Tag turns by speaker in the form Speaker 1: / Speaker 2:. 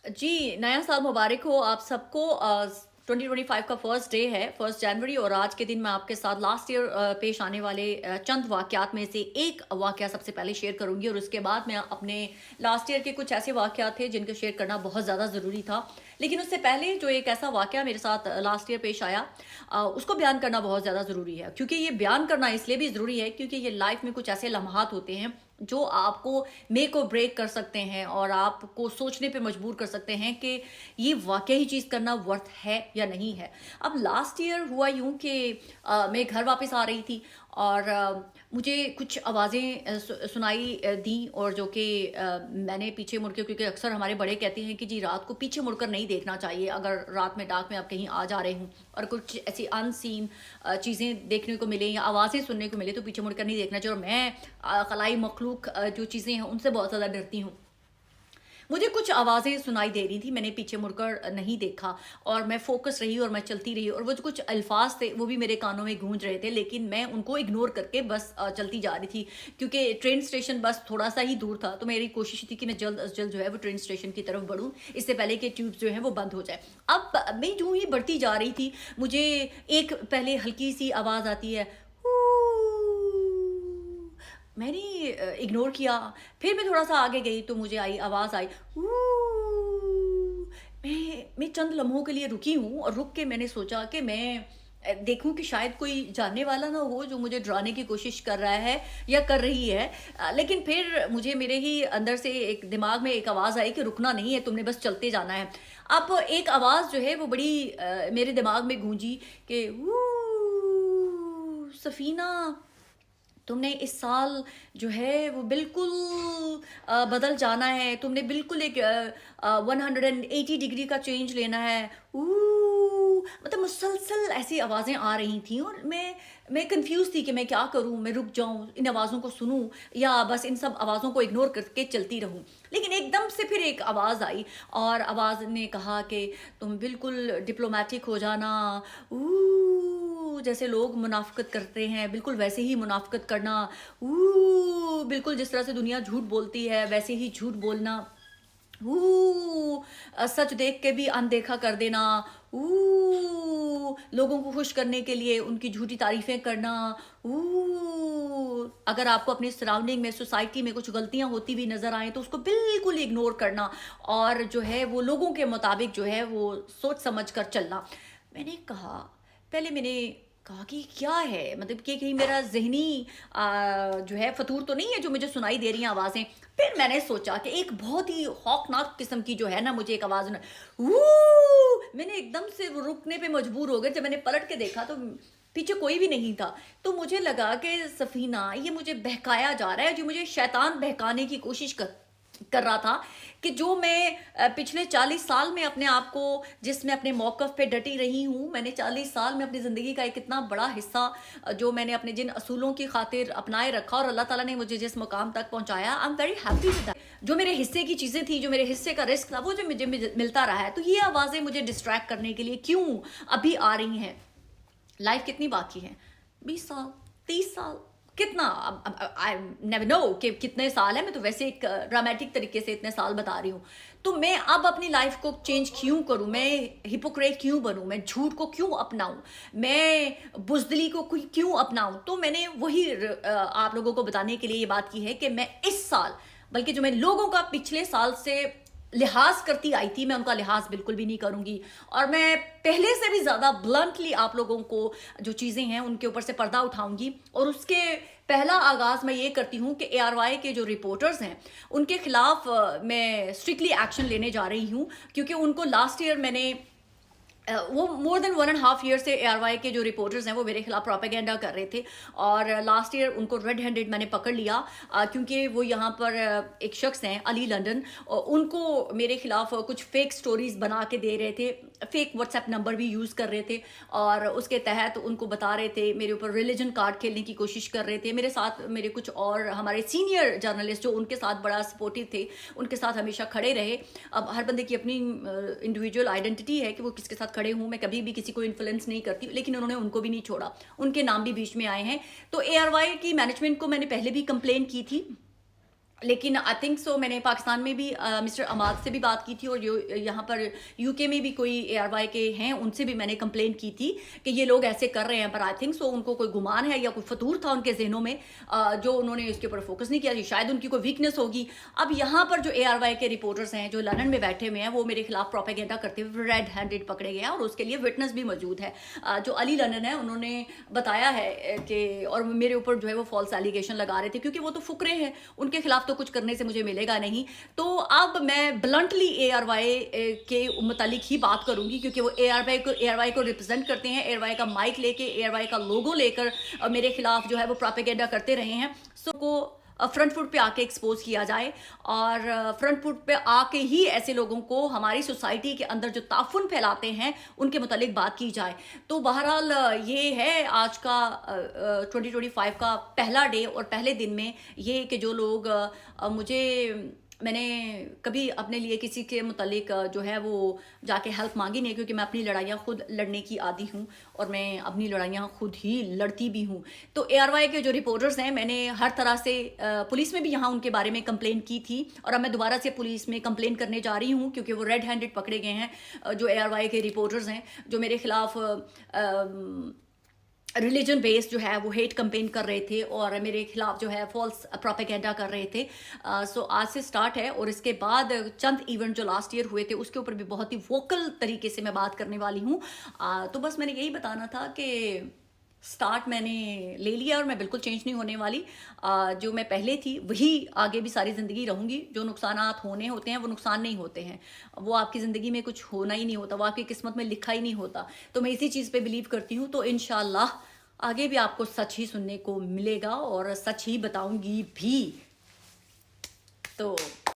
Speaker 1: जी, नया साल मुबारक हो आप सबको। 2025 का फर्स्ट डे है, 1 जनवरी, और आज के दिन मैं आपके साथ लास्ट ईयर पेश आने वाले चंद वाक़यात में से एक वाक़या सबसे पहले शेयर करूँगी, और उसके बाद मैं अपने लास्ट ईयर के कुछ ऐसे वाक़यात थे जिनको शेयर करना बहुत ज़्यादा ज़रूरी था। लेकिन उससे पहले जो एक ऐसा वाक़या मेरे साथ लास्ट ईयर पेश आया, उसको बयान करना बहुत ज़्यादा ज़रूरी है। क्योंकि ये बयान करना इसलिए भी ज़रूरी है क्योंकि ये लाइफ़ में कुछ ऐसे लम्हात होते हैं जो आपको मेक और ब्रेक कर सकते हैं और आपको सोचने पे मजबूर कर सकते हैं कि ये वाकई ही चीज़ करना वर्थ है या नहीं है। अब लास्ट ईयर हुआ यूँ कि मैं घर वापस आ रही थी, और मुझे कुछ आवाज़ें सुनाई दी, और जो कि मैंने पीछे मुड़ के, क्योंकि अक्सर हमारे बड़े कहते हैं कि जी रात को पीछे मुड़कर नहीं देखना चाहिए अगर रात में डार्क में आप कहीं आ जा रहे हों और कुछ ऐसी अनसीन चीज़ें देखने को मिले या आवाज़ें सुनने को मिले तो पीछे मुड़कर नहीं देखना चाहिए। और मैं खलाई मखलूक जो चीज़ें हैं उनसे बहुत ज़्यादा डरती हूँ। मुझे कुछ आवाज़ें सुनाई दे रही थी, मैंने पीछे मुड़कर नहीं देखा, और मैं फ़ोकस रही और मैं चलती रही, और वो जो कुछ अल्फ़ाज़ थे वो भी मेरे कानों में गूंज रहे थे, लेकिन मैं उनको इग्नोर करके बस चलती जा रही थी। क्योंकि ट्रेन स्टेशन बस थोड़ा-सा ही दूर था, तो मेरी कोशिश थी कि मैं जल्द अज़ जल्द जो है वो ट्रेन स्टेशन की तरफ बढ़ूँ, इससे पहले कि ट्यूब्स जो हैं वो बंद हो जाए। अब मैं यूँ ही बढ़ती जा रही थी, मुझे एक पहले हल्की-सी आवाज़ आती है, मैंने इग्नोर किया। फिर मैं थोड़ा-सा आगे गई तो मुझे आई आवाज़ आई, मैं चंद लम्हों के लिए रुकी हूँ, और रुक के मैंने सोचा कि मैं देखूँ कि शायद कोई जानने वाला ना हो जो मुझे डराने की कोशिश कर रहा है या कर रही है। लेकिन फिर मुझे मेरे ही अंदर से एक दिमाग में एक आवाज़ आई कि रुकना नहीं है, तुमने बस चलते जाना है। अब एक आवाज़ जो है वो बड़ी मेरे दिमाग में गूंजी कि सफ़ीना, तुमने इस साल जो है वो बिल्कुल बदल जाना है, तुमने बिल्कुल एक 180 डिग्री का चेंज लेना है। मतलब मुसलसल ऐसी आवाज़ें आ रही थी, और मैं कंफ्यूज थी कि मैं क्या करूं, मैं रुक जाऊं, इन आवाज़ों को सुनूं, या बस इन सब आवाज़ों को इग्नोर करके चलती रहूं। लेकिन एकदम से फिर एक आवाज़ आई, और आवाज़ ने कहा कि तुम बिल्कुल डिप्लोमेटिक हो जाना। जैसे लोग मुनाफ़िक़त करते हैं बिल्कुल वैसे ही मुनाफ़िक़त करना। बिल्कुल जिस तरह से दुनिया झूठ बोलती है वैसे ही झूठ बोलना। सच देख के भी अनदेखा कर देना। लोगों को खुश करने के लिए उनकी झूठी तारीफ़ें करना। अगर आपको अपनी सराउंडिंग में, सोसाइटी में कुछ गलतियां होती भी नज़र आए तो उसको बिल्कुल इग्नोर करना, और जो है वो लोगों के मुताबिक जो है वो सोच समझ कर चलना। मैंने कहा, पहले मैंने कहा कि क्या है, मतलब कि कहीं मेरा ज़हनी जो है फतूर तो नहीं है जो मुझे सुनाई दे रही हैं आवाज़ें। फिर मैंने सोचा कि एक बहुत ही खौफनाक किस्म की जो है ना मुझे एक आवाज़ सुना, मैंने एकदम से वो रुकने पे मजबूर हो गए। जब मैंने पलट के देखा तो पीछे कोई भी नहीं था। तो मुझे लगा कि सफ़ीना, ये मुझे बहकाया जा रहा है, जो मुझे शैतान बहकाने की कोशिश कर रहा था, कि जो मैं पिछले 40 साल में अपने आप को, जिसमें अपने मौक़िफ़ पे डटी रही हूँ, मैंने 40 साल में अपनी ज़िंदगी का एक इतना बड़ा हिस्सा जो मैंने अपने जिन असूलों की खातिर अपनाए रखा, और अल्लाह ताला ने मुझे जिस मुकाम तक पहुँचाया, I am very happy with that. जो मेरे हिस्से की चीज़ें थी, जो मेरे हिस्से का रिस्क था, वो जो मुझे मिलता रहा है। तो ये आवाज़ें मुझे डिस्ट्रैक्ट करने के लिए क्यों अभी आ रही हैं? लाइफ कितनी बाकी है? 20 साल, 30 साल, कितना? आई नेवर नो कि कितने साल है। मैं तो वैसे एक ड्रामेटिक तरीके से इतने साल बता रही हूँ। तो मैं अब अपनी लाइफ को चेंज क्यों करूँ? मैं हिपोक्रेट क्यों बनूँ? मैं झूठ को क्यों अपनाऊँ? मैं बुज़दिली को क्यों अपनाऊँ? तो मैंने वही आप लोगों को बताने के लिए ये बात की है कि मैं इस साल, बल्कि जो मैं लोगों का पिछले साल से लिहाज करती आई थी, मैं उनका लिहाज बिल्कुल भी नहीं करूंगी, और मैं पहले से भी ज़्यादा ब्लंटली आप लोगों को जो चीज़ें हैं उनके ऊपर से पर्दा उठाऊंगी। और उसके पहला आगाज़ मैं ये करती हूँ कि ARY के जो रिपोर्टर्स हैं उनके खिलाफ मैं स्ट्रिक्टली एक्शन लेने जा रही हूँ, क्योंकि उनको लास्ट ईयर मैंने वो मोर देन 1.5 ईयर से ARY के जो रिपोर्टर्स हैं वो मेरे खिलाफ प्रोपेगेंडा कर रहे थे, और लास्ट ईयर उनको रेड हैंडेड मैंने पकड़ लिया, क्योंकि वो यहाँ पर एक शख्स हैं अली लंदन, उनको मेरे खिलाफ कुछ फेक स्टोरीज बना के दे रहे थे, फेक व्हाट्सएप नंबर भी यूज़ कर रहे थे, और उसके तहत उनको बता रहे थे, मेरे ऊपर रिलीजन कार्ड खेलने की कोशिश कर रहे थे। मेरे साथ मेरे कुछ और हमारे सीनियर जर्नलिस्ट जो उनके साथ बड़ा सपोर्टिव थे, उनके साथ हमेशा खड़े रहे। अब हर बंदे की अपनी इंडिविजुअल आइडेंटिटी है कि वो किसके साथ खड़े हूँ। मैं कभी भी किसी को इन्फ्लुएंस नहीं करती, लेकिन उन्होंने उनको भी नहीं छोड़ा, उनके नाम भी बीच में आए हैं। तो ARY की मैनेजमेंट को मैंने पहले भी कंप्लेन की थी, लेकिन आई थिंक सो मैंने पाकिस्तान में भी मिस्टर अमाद से भी बात की थी, और यहाँ पर यूके में भी कोई एआरवाई के हैं, उनसे भी मैंने कंप्लेन की थी कि ये लोग ऐसे कर रहे हैं, पर आई थिंक सो उनको कोई गुमान है या कोई फतूर था उनके जहनों में, जो उन्होंने इसके ऊपर फोकस नहीं किया, शायद उनकी कोई वीकनेस होगी। अब यहाँ पर जो एआरवाई के रिपोर्टर्स हैं जो लंदन में बैठे हुए हैं, वो मेरे खिलाफ प्रोपेगेंडा करते हुए रेड हैंडेड पकड़े गए हैं, और उसके लिए विटनेस भी मौजूद है। जो अली लंदन है, उन्होंने बताया है कि, और मेरे ऊपर जो है वो फॉल्स एलिगेशन लगा रहे थे, क्योंकि वो तो फुकरे हैं, उनके खिलाफ तो कुछ करने से मुझे मिलेगा नहीं। तो अब मैं ब्लंटली एआरवाई के मुतालिक ही बात करूंगी, क्योंकि वो एआरवाई को रिप्रेजेंट करते हैं, एआरवाई का माइक लेके, एआरवाई का लोगो लेकर मेरे खिलाफ जो है वो प्रोपेगेंडा करते रहे हैं। सो को फ्रंट फुट पे आके एक्सपोज किया जाए, और फ्रंट फुट पे आके ही ऐसे लोगों को हमारी सोसाइटी के अंदर जो ताफुन फैलाते हैं उनके मुतालिक बात की जाए। तो बहरहाल ये है आज का 2025 का पहला डे, और पहले दिन में ये कि जो लोग मैंने कभी अपने लिए किसी के मुतालिक जो है वो जाके हेल्प मांगी नहीं, क्योंकि मैं अपनी लड़ाइयाँ खुद लड़ने की आदी हूँ, और मैं अपनी लड़ाइयाँ खुद ही लड़ती भी हूँ। तो एआरवाई के जो रिपोर्टर्स हैं, मैंने हर तरह से पुलिस में भी यहाँ उनके बारे में कंप्लेन की थी, और अब मैं दोबारा से पुलिस में कंप्लेन करने जा रही हूँ, क्योंकि वो रेड हैंडेड पकड़े गए हैं। जो एआरवाई के रिपोर्टर्स हैं, जो मेरे खिलाफ रिलीजन बेस्ड जो है वो हेट कंपेन कर रहे थे, और मेरे खिलाफ जो है फॉल्स प्रोपेगेंडा कर रहे थे। सो आज से स्टार्ट है, और इसके बाद चंद इवेंट जो लास्ट ईयर हुए थे उसके ऊपर भी बहुत ही वोकल तरीके से मैं बात करने वाली हूँ। तो बस मैंने यही बताना था कि स्टार्ट मैंने ले लिया, और मैं बिल्कुल चेंज नहीं होने वाली। जो मैं पहले थी वही आगे भी सारी ज़िंदगी रहूँगी। जो नुकसानात होने होते हैं वो नुकसान नहीं होते हैं, वो आपकी ज़िंदगी में कुछ होना ही नहीं होता, वो आपकी किस्मत में लिखा ही नहीं होता। तो मैं इसी चीज़ पे बिलीव करती हूँ। तो इंशाल्लाह आगे भी आपको सच ही सुनने को मिलेगा, और सच ही बताऊंगी भी। तो